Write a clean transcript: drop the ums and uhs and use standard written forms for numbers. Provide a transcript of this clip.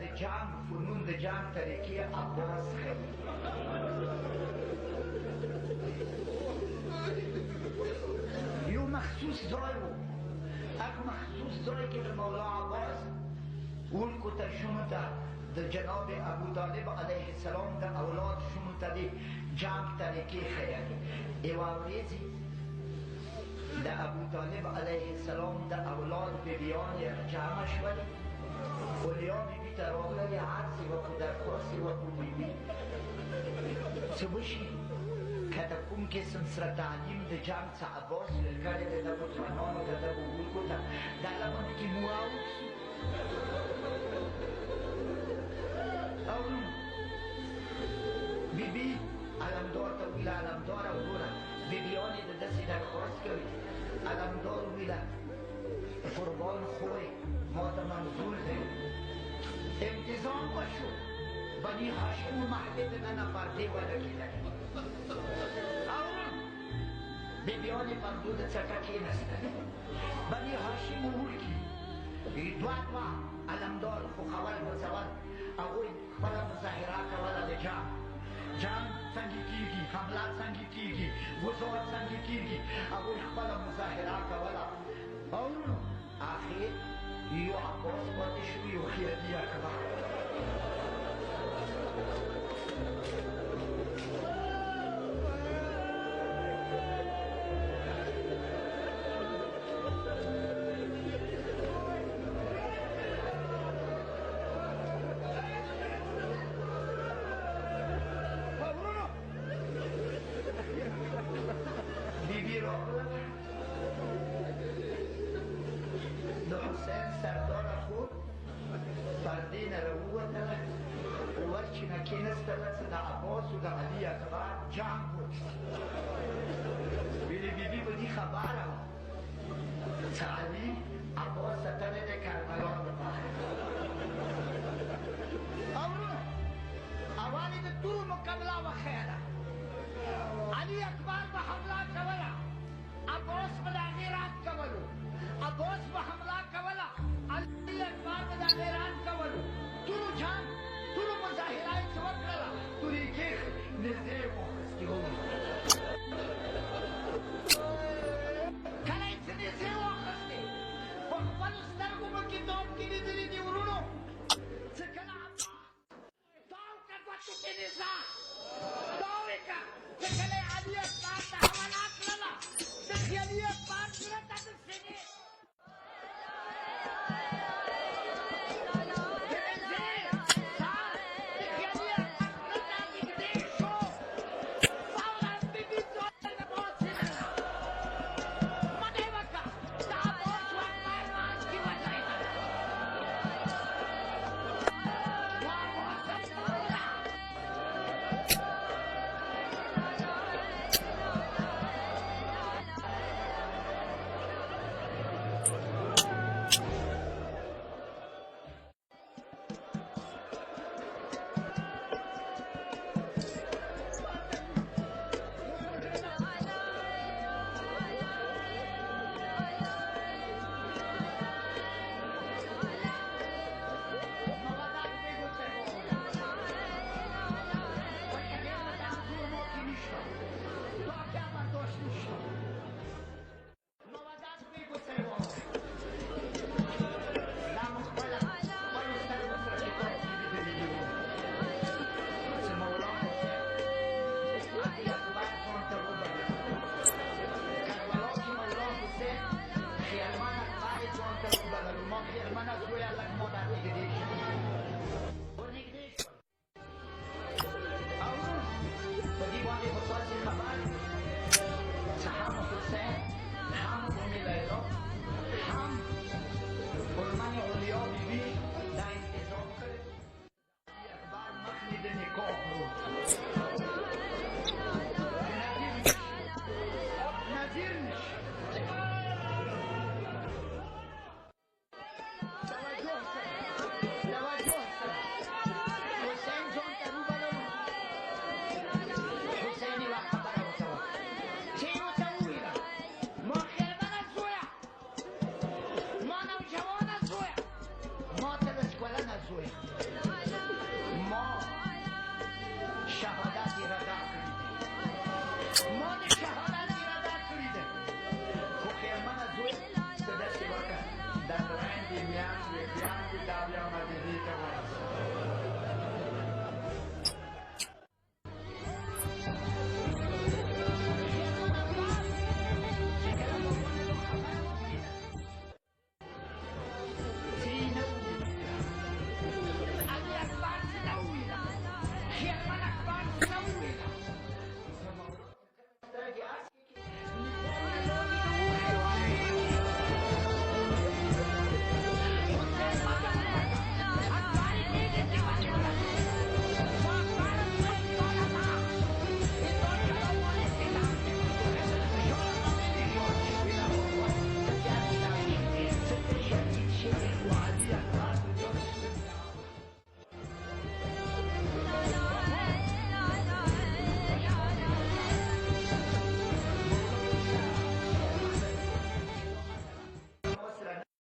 د جنګ فنون د جنګ طریقې عباس ښیي. یو مخصوص ځای و، هغه مخصوص ځای کې د مولا عباس ولکو ته شونو ته د جناب ابو طالب علیه السلام د اولاد شونو ته د جنګ طریقې ښیي. یوه ورځ د ابو طالب علیه السلام د اولاد بیبیان جمع شولې، اولیا بیبي ته راغللې، عرض یې وکړو، درخواست یې وکړو بیبي څه وشي که د کوم قسم سره تعلیم د جنګ څه عباس ویل کړی دی دغو ځوانانو ته دغو ولکو ته دغه باندې کې مو راوکسو. اورو بیبي علمدار ته ویله علمداره وګوره بیبیانې د داسې درخواست کوي. علمدار ویله قربان خوی ما ته منظور دی. انتظام وشو، بني هاشم و مهدی دننه پردې ولګېدلې. بیبیانې پردو د څټه کېنستلې، بني هاشم وړکي دوه علمدار خوښول غځول، هغوی خپله مظاهره کوله د جنګ څنګه کېږي، حمله څنګه کېږي، ګزار څنګه کېږي، هغوی خپله مظاهره کوله. او اخر یو عباس پاتې شو، یو خیالي اکبر. بیبی راغله د حسین سردار خود پردې نه راووتله، ورچې نه کېنستله څه د عباس و د علي اکبر جنګ و. ویلې بیبي په دې خبره وه څه علي عباس ساتلی دی کربلا دپاره. اورونو اول یې د تورو مقابله وښیله، علي اکبر به حمله کوله، عباس به د هغې